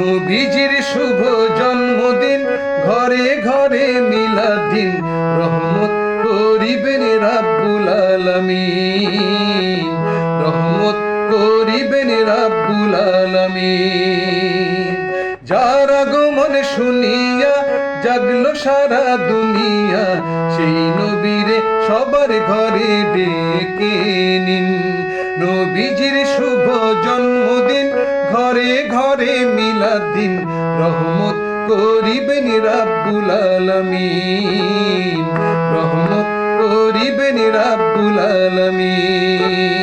নবীজির শুভ জন্মদিন, ঘরে ঘরে মিলাদ দিন, রহমত করিবেন রাব্বুল আলামিন, রহমত করিবেন রাব্বুল আলামিন। যার আগমন শুনিয়া জাগলো সারা দুনিয়া, সেই নবীরে সবার ঘরে ডেকে নিন। নবীজির শুভ জন্মদিন, ঘরে ঘরে মিলাদ দিন, রহমত করিবেন রাব্বুল আলামিন, রহমত করিবেন রাব্বুল আলামিন।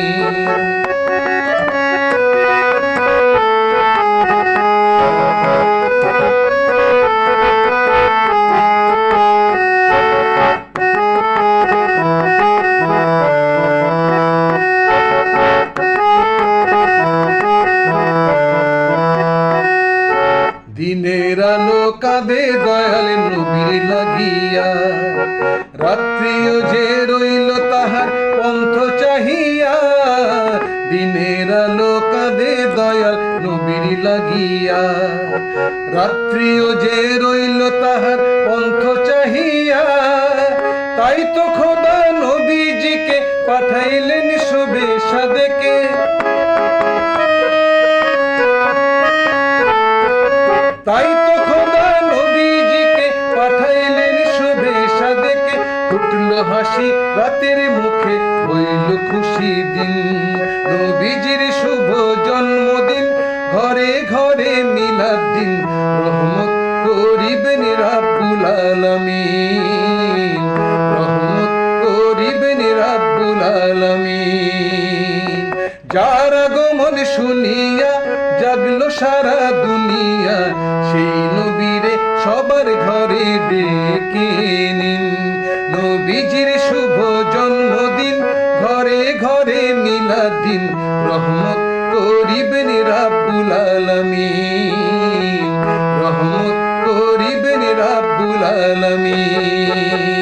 দিনের আলো কাঁদে দয়াল নবীর লাগিয়া, রাত্রিও যে রইল তাহার পন্থ চাহিয়া। দিনের আলো কাঁদে দয়াল নবীর লাগিয়া, রাত্রিও যে রইল তাহার পন্থ চাহিয়া। তাই তো খোদা নবীজিকে পাঠাইলেন শুভেচ্ছা দেখে, তাই তো খোদা নবীজিকে পাঠাইলেন শুভেচ্ছা দেখে। ফুটলো হাসি রাতের মুখে, হইল খুশি দিন। নবীজির শুভ জন্মদিন, ঘরে ঘরে মিলাদ দিন, রহমত করিবেন রাব্বুল আলামিন, রহমত করিবেন রাব্বুল আলামিন। যার আগমন শুনিয়া জাগলো সারা দুনিয়া, সেই নবীরে সবার ঘরে ডেকে নিন। নবীজির শুভ জন্মদিন, ঘরে ঘরে মিলাদ দিন, রহমত করিবেন রাব্বুল আলামিন, রহমত করিবেন রাব্বুল আলামিন।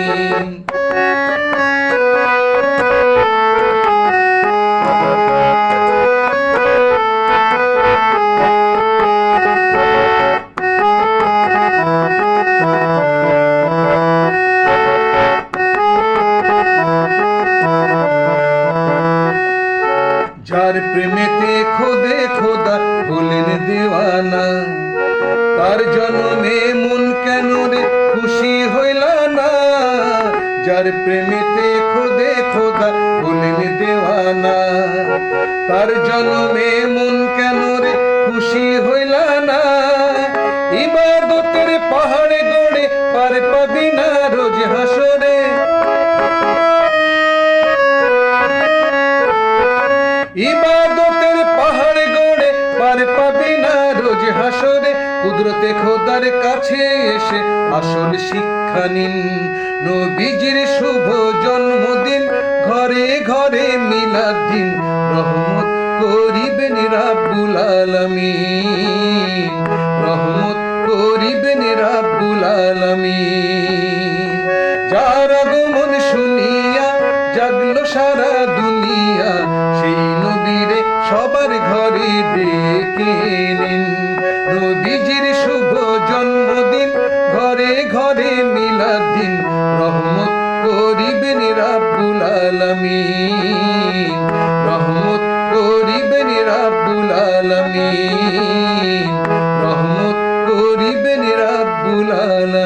যার প্রেমেতে খোদে খোদা হলেন দেওয়ানা, তার জন্মে মন কেন রে খুশি হইলা না। যার প্রেমেতে খোদে খোদা হলেন দেওয়ানা, তার জন্মে মন কেন রে খুশি হইলা না। ইবাদতের পাহাড়ে গড়ে পার পাবি না রোজ হাসরে, ইবাদতের পাহাড় গড়ে পার পাবি না রোজ হাসরে। কুদরতে খোদার কাছে এসে আসল শিক্ষা নিন। নবীজির শুভ জন্মদিন, ঘরে ঘরে মিলাদ দিন, রহমত করিবেন রাব্বুল আলামিন, রহমত করিবেন রাব্বুল আলামিন। যার আগমন শুনিয়া জাগলো সারা দুনিয়া, সেই নবীরে সবার ঘরে ডেকে নিন। নবীজির শুভ জন্মদিন, ঘরে ঘরে মিলাদ দিন, রহমত করিবেন রাব্বুল আলামিন, রহমত করিবেন রাব্বুল আলামিন, রহমত করিবেন রাব্বুল আলামিন।